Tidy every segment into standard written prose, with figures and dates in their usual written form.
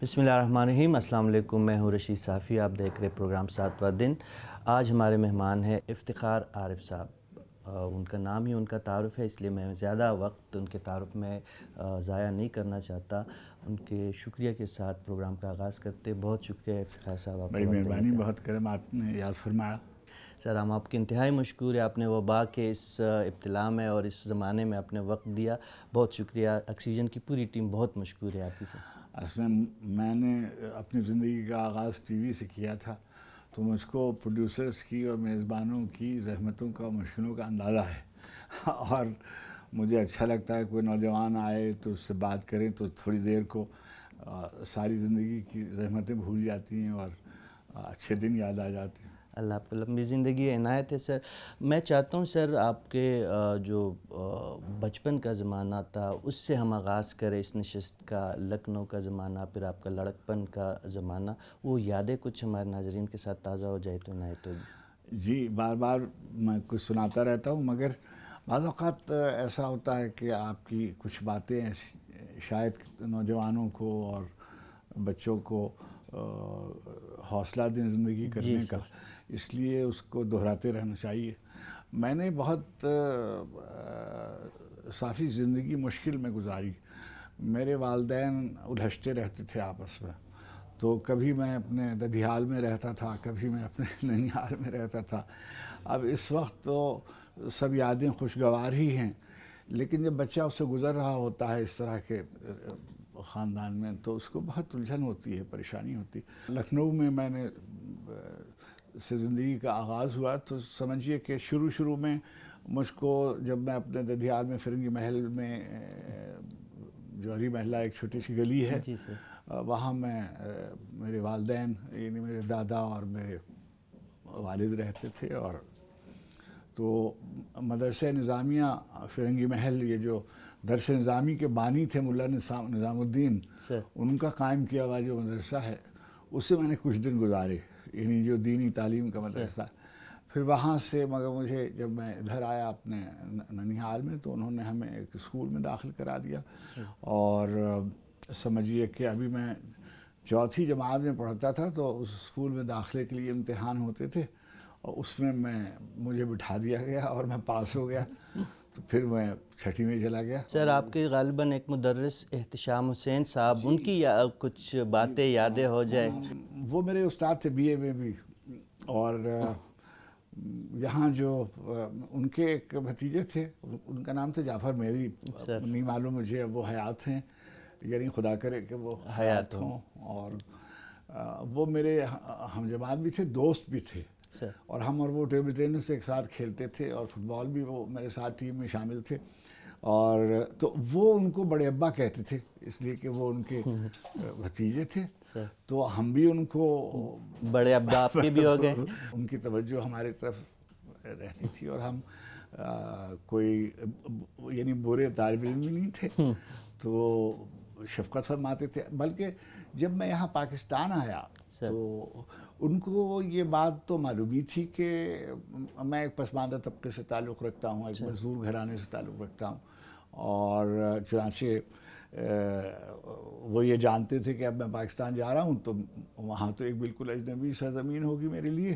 بسم اللہ الرحمن الرحیم۔ السلام علیکم، میں ہوں رشید صافی، آپ دیکھ رہے پروگرام 7واں دن۔ آج ہمارے مہمان ہیں افتخار عارف صاحب۔ ان کا نام ہی ان کا تعارف ہے، اس لیے میں زیادہ وقت ان کے تعارف میں ضائع نہیں کرنا چاہتا۔ ان کے شکریہ کے ساتھ پروگرام کا آغاز کرتے۔ بہت شکریہ افتخار صاحب، آپ بڑی مہربانی، بہت کرم آپ نے یاد فرمایا۔ سر ہم آپ کے انتہائی مشکور ہیں، آپ نے وبا کے اس ابتلا میں اور اس زمانے میں اپنے وقت دیا، بہت شکریہ۔ آکسیجن کی پوری ٹیم بہت مشکور ہے آپ کی سر۔ اصل میں نے اپنی زندگی کا آغاز ٹی وی سے کیا تھا، تو مجھ کو پروڈیوسرز کی اور میزبانوں کی زحمتوں کا مشکلوں کا اندازہ ہے، اور مجھے اچھا لگتا ہے کوئی نوجوان آئے تو اس سے بات کریں تو تھوڑی دیر کو ساری زندگی کی زحمتیں بھول جاتی ہیں اور اچھے دن یاد آ جاتے ہیں۔ اللہ آپ کو لمبی زندگی عنایت ہے سر۔ میں چاہتا ہوں سر آپ کے جو بچپن کا زمانہ تھا اس سے ہم آغاز کریں اس نشست کا، لکھنؤ کا زمانہ، پھر آپ کا لڑکپن کا زمانہ، وہ یادیں کچھ ہمارے ناظرین کے ساتھ تازہ ہو جائے تو عنایت ہوگی۔ جی، بار بار میں کچھ سناتا رہتا ہوں، مگر بعض اوقات ایسا ہوتا ہے کہ آپ کی کچھ باتیں شاید نوجوانوں کو اور بچوں کو حوصلہ دیں زندگی کرنے کا، اس لیے اس کو دہراتے رہنا چاہیے۔ میں نے بہت صافی زندگی مشکل میں گزاری۔ میرے والدین الجھتے رہتے تھے آپس میں، تو کبھی میں اپنے ددھیال میں رہتا تھا، کبھی میں اپنے ننیال میں رہتا تھا۔ اب اس وقت تو سب یادیں خوشگوار ہی ہیں، لیکن جب بچہ اس سے گزر رہا ہوتا ہے اس طرح کے خاندان میں تو اس کو بہت الجھن ہوتی ہے، پریشانی ہوتی ہے۔ لکھنؤ میں نے سے زندگی کا آغاز ہوا تو سمجھیے کہ شروع میں مجھ کو، جب میں اپنے ددھیال میں فرنگی محل میں، جوہری محلہ ایک چھوٹی سی گلی ہے، وہاں میں میرے والدین یعنی میرے دادا اور میرے والد رہتے تھے، اور تو مدرسہ نظامیہ فرنگی محل، یہ جو درس نظامی کے بانی تھے ملا نظام الدین، ان کا قائم کیا ہوا جو مدرسہ ہے، اس سے میں نے کچھ دن گزارے، یعنی جو دینی تعلیم کا مدرسہ۔ پھر وہاں سے مگر مجھے جب میں ادھر آیا اپنے ننیحال میں تو انہوں نے ہمیں ایک اسکول میں داخل کرا دیا، اور سمجھیے کہ ابھی میں چوتھی جماعت میں پڑھتا تھا تو اس اسکول میں داخلے کے لیے امتحان ہوتے تھے، اور اس میں مجھے بٹھا دیا گیا اور میں پاس ہو گیا، تو پھر میں چھٹی میں چلا گیا۔ سر آپ کے غالباً ایک مدرس احتشام حسین صاحب، ان کی کچھ باتیں یادیں ہو جائے؟ وہ میرے استاد تھے BA میں بھی، اور یہاں جو ان کے ایک بھتیجے تھے، ان کا نام تھا جعفر میری، نہیں معلوم مجھے اب وہ حیات ہیں، یعنی خدا کرے کہ وہ حیات ہوں، اور وہ میرے ہم جماعت بھی تھے، دوست بھی تھے، اور ہم اور وہ ٹیبل ٹینس ایک ساتھ کھیلتے تھے، اور فٹ بال بھی وہ میرے ساتھ ٹیم میں شامل تھے، اور تو وہ ان کو بڑے ابا کہتے تھے اس لیے کہ وہ ان کے بھتیجے تھے، تو ہم بھی ان کو بڑے ابا آپ کے بھی ہو گئے۔ ان کی توجہ ہماری طرف رہتی تھی، اور ہم کوئی یعنی برے طالب علم بھی نہیں تھے، تو شفقت فرماتے تھے۔ بلکہ جب میں یہاں پاکستان آیا تو ان کو یہ بات تو معلوم ہی تھی کہ میں ایک پسماندہ طبقے سے تعلق رکھتا ہوں، ایک مزدور گھرانے سے تعلق رکھتا ہوں، اور چنانچہ وہ یہ جانتے تھے کہ اب میں پاکستان جا رہا ہوں تو وہاں تو ایک بالکل اجنبی سرزمین ہوگی میرے لیے،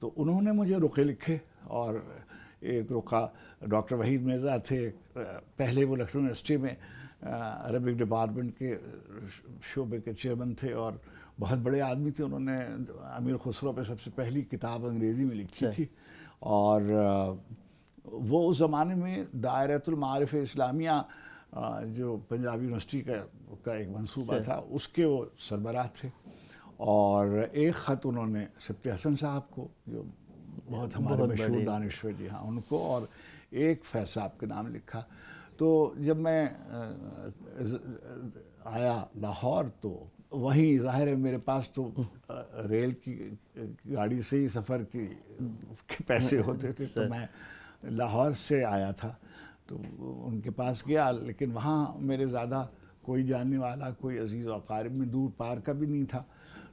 تو انہوں نے مجھے رقعے لکھے، اور ایک رقعہ ڈاکٹر وحید مرزا تھے، پہلے وہ لکھنؤ یونیورسٹی میں عربک ڈپارٹمنٹ کے شعبے کے چیئرمین تھے، اور بہت بڑے آدمی تھے۔ انہوں نے امیر خسرو پہ سب سے پہلی کتاب انگریزی میں لکھی تھی، اور وہ اس زمانے میں دائرۃ المعارف اسلامیہ جو پنجاب یونیورسٹی کا ایک منصوبہ تھا، اس کے وہ سربراہ تھے، اور ایک خط انہوں نے سبت حسن صاحب کو، جو بہت ہمارے مشہور دانشور جی، ہاں ان کو، اور ایک فیض صاحب کے نام لکھا۔ تو جب میں آیا لاہور تو وہیں ظاہر ہے میرے پاس تو ریل کی گاڑی سے ہی سفر کے پیسے ہوتے تھے، تو میں لاہور سے آیا تھا تو ان کے پاس گیا، لیکن وہاں میرے زیادہ کوئی جاننے والا، کوئی عزیز و اقارب میں دور پار کا بھی نہیں تھا،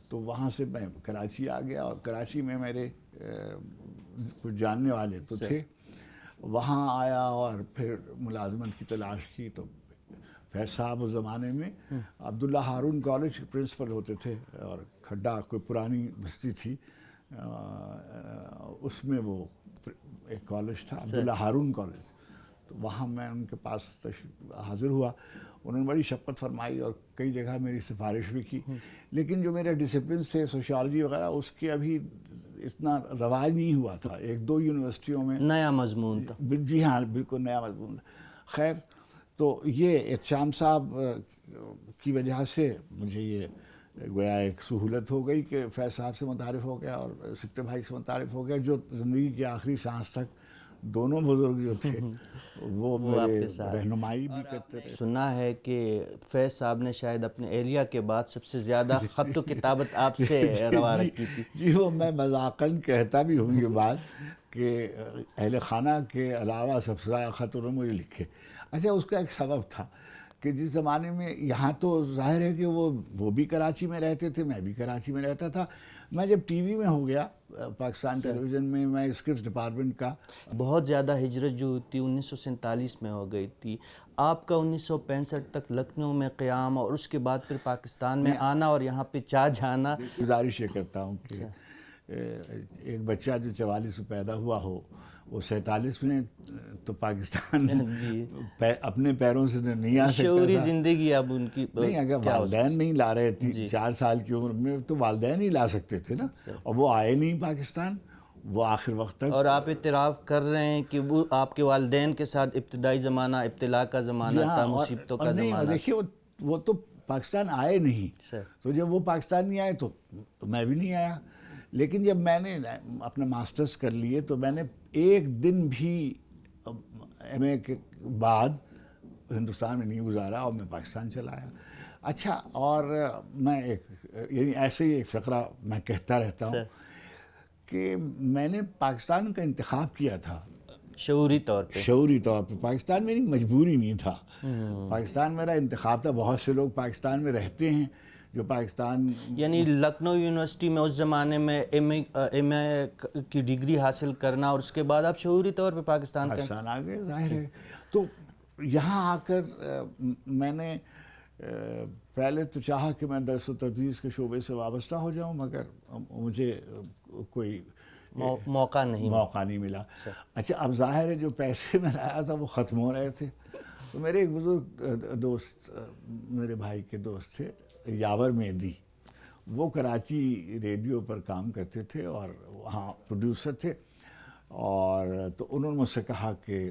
تو وہاں سے میں کراچی آ گیا، اور کراچی میں میرے کچھ جاننے والے تو تھے، وہاں آیا اور پھر ملازمت کی تلاش کی، تو فیض صاحب اس زمانے میں عبداللہ ہارون کالج کے پرنسپل ہوتے تھے، اور کھڈا کوئی پرانی بستی تھی اس میں وہ ایک کالج تھا عبداللہ ہارون کالج. تو وہاں میں ان کے پاس حاضر ہوا، انہوں نے بڑی شفقت فرمائی اور کئی جگہ میری سفارش بھی کی. لیکن جو میرے ڈسپلنس تھے سوشیالوجی وغیرہ اس کے ابھی اتنا رواج نہیں ہوا تھا. ایک دو یونیورسٹیوں میں نیا مضمون تھا. جی ہاں بالکل نیا مضمون. خیر تو یہ احتشام صاحب کی وجہ سے مجھے یہ گویا ایک سہولت ہو گئی کہ فیض صاحب سے متعارف ہو گیا اور سکتے بھائی سے متعارف ہو گیا، جو زندگی کی آخری سانس تک دونوں بزرگ جو تھے وہ میرے رہنمائی بھی کرتے تھے. سنا ہے کہ فیض صاحب نے شاید اپنے ایریا کے بعد سب سے زیادہ خط و کتابت آپ سے روا رکھی تھی. جی وہ میں مذاقاً کہتا بھی ہوں یہ بات کہ اہل خانہ کے علاوہ سب سے زیادہ خط انہوں نے مجھے لکھے. اچھا اس کا ایک سبب تھا کہ جس زمانے میں یہاں تو ظاہر ہے کہ وہ بھی کراچی میں رہتے تھے، میں بھی کراچی میں رہتا تھا. میں جب ٹی وی میں ہو گیا پاکستان ٹیلی ویژن میں، میں اسکرپٹ ڈپارٹمنٹ کا. بہت زیادہ ہجرت جو تھی 1947 میں ہو گئی تھی. آپ کا 1965 تک لکھنؤ میں قیام اور اس کے بعد پھر پاکستان میں آنا اور یہاں پہ جانا. گزارش یہ کرتا ہوں کہ ایک بچہ جو 44 میں پیدا ہوا ہو وہ 47 میں تو پاکستان اپنے پیروں سے نہیں آ سکتا. شعوری زندگی اب ان کی نہیں، اگر والدین نہیں لا رہے تھے 4 سال کی عمر میں تو والدین ہی لا سکتے تھے نا، اور وہ آئے نہیں پاکستان وہ آخر وقت تک. اور آپ اعتراف کر رہے ہیں کہ وہ آپ کے والدین کے ساتھ ابتدائی زمانہ ابتلا کا زمانہ تھا، مصیبتوں کا زمانہ. دیکھیے وہ تو پاکستان آئے نہیں، تو جب وہ پاکستان نہیں آئے تو میں بھی نہیں آیا. لیکن جب میں نے اپنے ماسٹرز کر لیے تو میں نے ایک دن بھی ایم اے کے بعد ہندوستان میں نہیں گزارا اور میں پاکستان چلا آیا. اچھا، اور میں یعنی ایسے ہی ایک فقرہ میں کہتا رہتا ہوں کہ میں نے پاکستان کا انتخاب کیا تھا شعوری طور پہ. پاکستان میری مجبوری نہیں تھا، پاکستان میرا انتخاب تھا. بہت سے لوگ پاکستان میں رہتے ہیں جو پاکستان، یعنی لکھنؤ یونیورسٹی میں اس زمانے میں ایم اے کی ڈگری حاصل کرنا اور اس کے بعد آپ شعوری طور پہ پاکستان آ گئے. ظاہر ہے تو یہاں آ کر میں نے پہلے تو چاہا کہ میں درس و تدریس کے شعبے سے وابستہ ہو جاؤں، مگر مجھے کوئی موقع نہیں ملا. اچھا، اب ظاہر ہے جو پیسے میں لایا تھا وہ ختم ہو رہے تھے. تو میرے ایک بزرگ دوست، میرے بھائی کے دوست تھے یاور مہدی، وہ کراچی ریڈیو پر کام کرتے تھے اور وہاں پروڈیوسر تھے. اور تو انہوں نے مجھ سے کہا کہ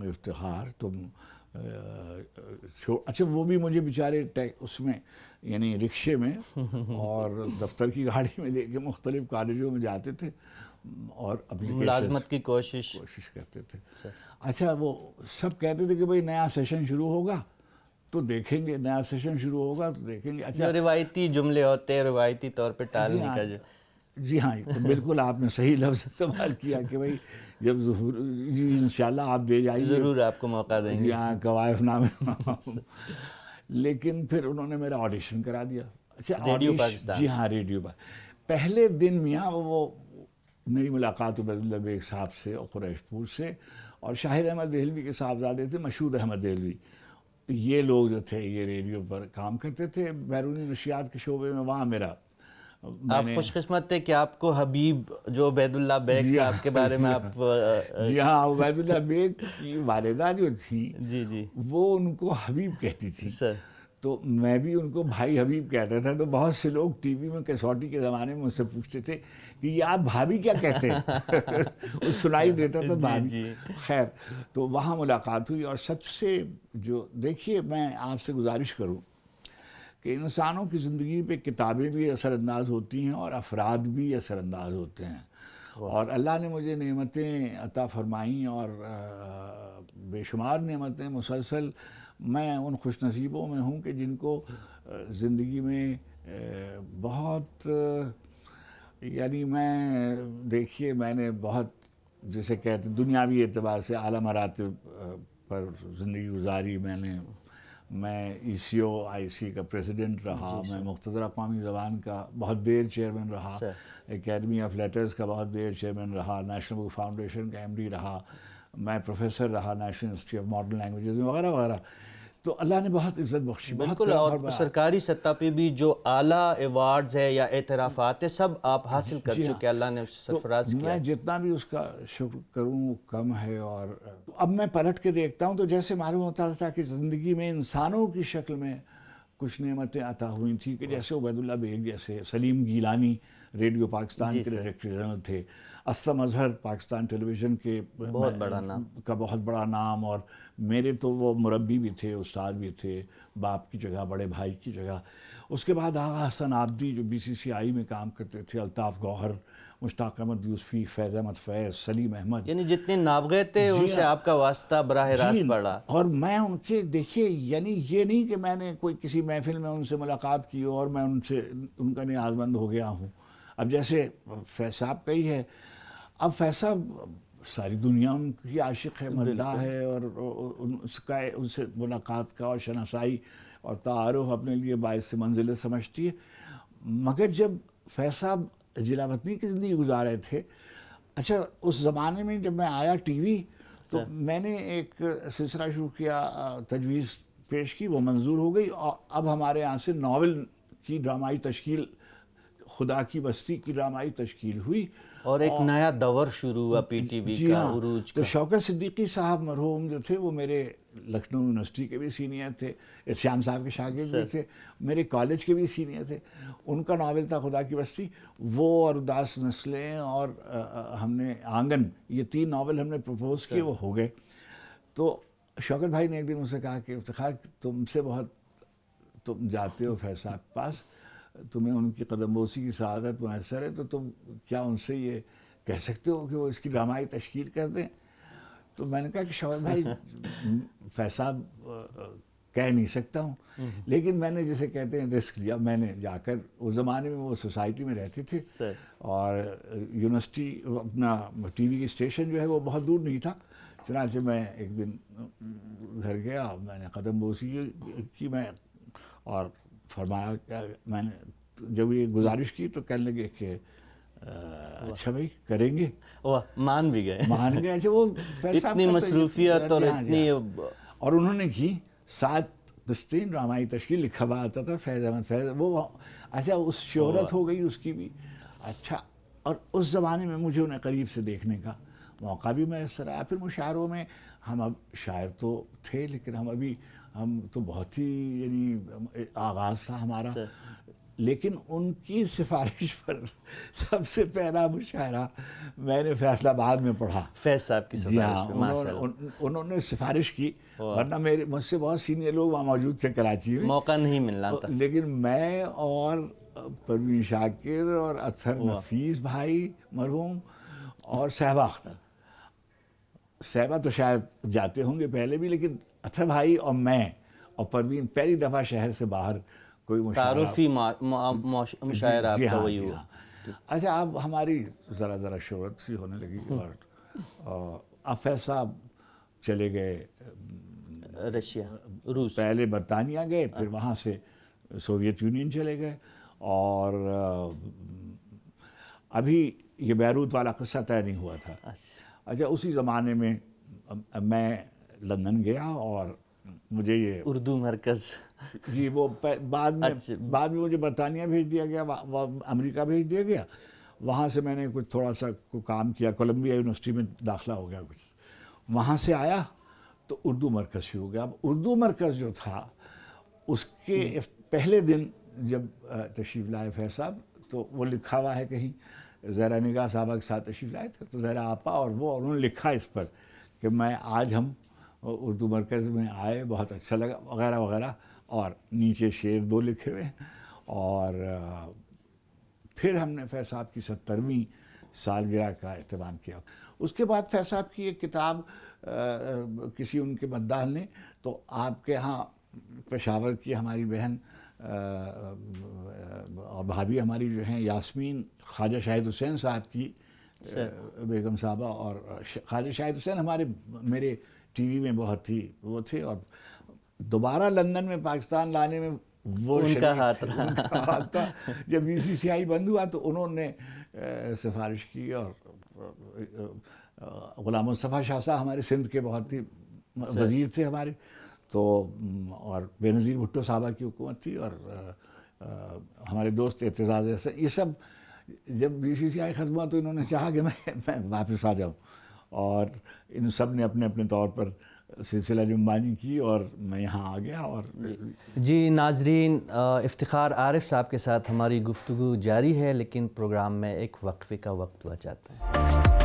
افتخار تم اچھا، وہ بھی مجھے بیچارے اس میں یعنی رکشے میں اور دفتر کی گاڑی میں لے کے مختلف کالجوں میں جاتے تھے اور ملازمت کی کوشش کرتے تھے. اچھا، وہ سب کہتے تھے کہ بھئی نیا سیشن شروع ہوگا تو دیکھیں گے، نیا سیشن شروع ہوگا تو دیکھیں گے. اچھا، روایتی جملے ہوتے ہیں روایتی طور پہ ٹالنے کا. جی ہاں، بالکل آپ نے صحیح لفظ استعمال کیا کہ بھائی جب جی انشاءاللہ آپ دے جائیے، ضرور آپ کو موقع دیں گے. یہاں قوائف نامے. لیکن پھر انہوں نے میرا آڈیشن کرا دیا. اچھا، ریڈیو پاکستان. جی ہاں، ریڈیو پر. پہلے دن میاں وہ میری ملاقات عبیداللہ بیگ صاحب سے اور قریش پور سے اور شاہد احمد دہلوی کے صاحبزادے تھے مشہود احمد دہلوی. یہ لوگ جو تھے یہ ریڈیو پر کام کرتے تھے بیرونی نشریات کے شعبے میں. وہاں میرا آپ خوش قسمت تھے کہ آپ کو حبیب جو عبیداللہ بیگ صاحب کے بارے میں آپ جی ہاں، عبیداللہ بیگ کی والدہ جو تھی جی وہ ان کو حبیب کہتی تھی، تو میں بھی ان کو بھائی حبیب کہتا تھا. تو بہت سے لوگ ٹی وی میں کیسوٹی کے زمانے میں مجھ سے پوچھتے تھے کہ یہ آپ بھابھی کیا کہتے ہیں سنائی دیتا تھا بھابھی. خیر، تو وہاں ملاقات ہوئی. اور سب سے جو دیکھیے میں آپ سے گزارش کروں کہ انسانوں کی زندگی پہ کتابیں بھی اثر انداز ہوتی ہیں اور افراد بھی اثر انداز ہوتے ہیں. اور اللہ نے مجھے نعمتیں عطا فرمائیں اور بے شمار نعمتیں مسلسل. میں ان خوش نصیبوں میں ہوں کہ جن کو زندگی میں بہت یعنی میں دیکھیے میں نے بہت جسے کہتے دنیاوی اعتبار سے اعلیٰ مراتب پر زندگی گزاری. میں ای سی او آئی سی کا پریزیڈنٹ رہا، میں مختصر اقوامی زبان کا بہت دیر چیئرمین رہا، اکیڈمی آف لیٹرز کا بہت دیر چیئرمین رہا، نیشنل بک فاؤنڈیشن کا ایم ڈی رہا، میں پروفیسر رہا national university of modern languages میں وغیرہ وغیرہ. تو اللہ نے بہت عزت بخشی. بالکل. اور سرکاری سطح پہ بھی جو اعلیٰ ایوارڈز ہے یا اعترافات ہے سب آپ حاصل کر چکے, اللہ نے اسے سرفراز کیا. میں جتنا بھی اس کا شکر کروں کم ہے. اور اب میں پلٹ کے دیکھتا ہوں تو جیسے معلوم ہوتا تھا کہ زندگی میں انسانوں کی شکل میں کچھ نعمتیں عطا ہوئی تھیں, کہ جیسے عبید اللہ بیگ جیسے, سلیم گیلانی ریڈیو پاکستان کے ڈائریکٹر جنرل تھے, اسلم اظہر پاکستان ٹیلی ویژن کے بہت بڑا نام کا بہت بڑا نام, اور میرے تو وہ مربی بھی تھے, استاد بھی تھے, باپ کی جگہ, بڑے بھائی کی جگہ. اس کے بعد آغا حسن عابدی جو BCCI میں کام کرتے تھے, الطاف گوہر, مشتاق احمد یوسفی, فیض احمد فیض, سلیم احمد, یعنی جتنے نابغے تھے ان سے آپ کا واسطہ براہ راست پڑا. اور میں ان کے دیکھیے, یعنی یہ نہیں کہ میں نے کوئی کسی محفل میں ان سے ملاقات کی اور میں ان کا نیاز مند ہو گیا ہوں. اب جیسے فیض صاحب کا ہی ہے, اب فیض صاحب ساری دنیا ان کی عاشق ہے, مداح ہے, اور ان سے ملاقات کا اور شناسائی اور تعارف اپنے لیے باعث منزلت سمجھتی ہے. مگر جب فیض صاحب ضلع وطنی کی زندگی گزار رہے تھے, اچھا اس زمانے میں جب میں آیا ٹی وی تو میں نے ایک سلسلہ شروع کیا, تجویز پیش کی, وہ منظور ہو گئی, اور اب ہمارے یہاں سے ناول کی ڈرامائی تشکیل, خدا کی بستی کی ڈرامائی تشکیل ہوئی, اور ایک نیا دور شروع ہوا پی ٹی وی کا عروج کا. تو شوکت صدیقی صاحب مرحوم جو تھے وہ میرے لکھنؤ یونیورسٹی کے بھی سینئر تھے, شیام صاحب کے شاگرد بھی تھے, میرے کالج کے بھی سینئر تھے. ان کا ناول تھا خدا کی بستی, وہ اور اداس نسلیں اور ہم نے آنگن, یہ 3 ناول ہم نے پروپوز کیے, وہ ہو گئے. تو شوکت بھائی نے ایک دن مجھ سے کہا کہ افتخار تم سے بہت, تم جاتے ہو فیض صاحب کے پاس, تمہیں ان کی قدم بوسی کی سعادت میسر ہے, تو تم کیا ان سے یہ کہہ سکتے ہو کہ وہ اس کی ڈرامائی تشکیل کر دیں؟ تو میں نے کہا کہ شوکت بھائی فیض صاحب کہہ نہیں سکتا ہوں, لیکن میں نے جسے کہتے ہیں رسک لیا. میں نے جا کر, اس زمانے میں وہ سوسائٹی میں رہتے تھے, اور یونیورسٹی اپنا ٹی وی کی اسٹیشن جو ہے وہ بہت دور نہیں تھا. چنانچہ میں ایک دن گھر گیا, میں نے قدم بوسی کی, میں اور فرمایا کہ میں نے جب یہ گزارش کی تو کہنے لگے کہ اچھا بھائی کریں گے, مان بھی گئے, مان گئے. اچھا وہ اتنی مصروفیت اور اتنی, اور انہوں نے کی 7 قسطیں ڈرامائی تشکیل, لکھا ہوا آتا تھا فیض احمد فیض, وہ اچھا اس شہرت ہو گئی اس کی بھی. اچھا, اور اس زمانے میں مجھے انہیں قریب سے دیکھنے کا موقع بھی میسر آیا. پھر مشاعروں میں ہم, اب شاعر تو تھے لیکن ہم تو بہت ہی, یعنی آغاز تھا ہمارا, لیکن ان کی سفارش پر سب سے پہلا مشاعرہ میں نے فیصل آباد میں پڑھا. فیض صاحب کی سفارش پہ انہوں نے سفارش کی, ورنہ مجھ سے بہت سینئر لوگ وہاں موجود تھے کراچی میں, موقع نہیں ملنا تھا. لیکن میں اور پروین شاکر اور اطہر نفیس بھائی مرحوم اور صحبہ اختر, صحبہ تو شاید جاتے ہوں گے پہلے بھی, لیکن اطہر بھائی اور میں اور پروین پہلی دفعہ شہر سے باہر کوئی تعارفی مشاعرہ آپ کا وہی ہوا. اچھا, اب ہماری ذرا شہرت سی ہونے لگی, اور اب فیض صاحب چلے گئے رشیا, روس, پہلے برطانیہ گئے, پھر وہاں سے سوویت یونین چلے گئے, اور ابھی یہ بیروت والا قصہ طے نہیں ہوا تھا. اچھا, اسی زمانے میں میں لندن گیا, اور مجھے یہ اردو مرکز, جی وہ بعد میں مجھے برطانیہ بھیج دیا گیا, امریکہ بھیج دیا گیا. وہاں سے میں نے کچھ تھوڑا سا کام کیا, کولمبیا یونیورسٹی میں داخلہ ہو گیا کچھ. وہاں سے آیا تو اردو مرکز شروع ہو گیا. اب اردو مرکز جو تھا اس کے پہلے دن جب تشریف لائے فیض صاحب, تو وہ لکھا ہوا ہے کہیں, زہرا نگاہ صاحبہ کے ساتھ تشریف لائے تھے, تو زہرا آپا اور وہ, انہوں نے لکھا اس پر کہ میں آج ہم اردو مرکز میں آئے, بہت اچھا لگا وغیرہ وغیرہ, اور نیچے شعر 2 لکھے ہوئے. اور پھر ہم نے فیض صاحب کی 70ویں سالگرہ کا اہتمام کیا. اس کے بعد فیض صاحب کی ایک کتاب کسی ان کے مداح نے, تو آپ کے ہاں پشاور کی ہماری بہن اور بھابھی ہماری جو ہیں یاسمین, خواجہ شاہد حسین صاحب کی بیگم صاحبہ, اور خواجہ شاہد حسین میرے ٹی وی میں بہت ہی وہ تھے, اور دوبارہ لندن میں پاکستان لانے میں وہ ان کا ہاتھ تھا. جب BCCI بند ہوا تو انہوں نے سفارش کی, اور غلام مصطفیٰ شاہ صاحب ہمارے سندھ کے بہت ہی وزیر تھے ہمارے، تو اور بے نظیر بھٹو صاحبہ کی حکومت تھی، اور ہمارے دوست اعتزاز احسن، یہ سب جب BCCI ختم ہوا تو انہوں نے چاہا کہ میں واپس آ جاؤں، اور ان سب نے اپنے اپنے طور پر سلسلہ جنبانی کی اور میں یہاں آ گیا۔ اور جی ناظرین، افتخار عارف صاحب کے ساتھ ہماری گفتگو جاری ہے، لیکن پروگرام میں ایک وقفے کا وقت ہوا چاہتا ہے۔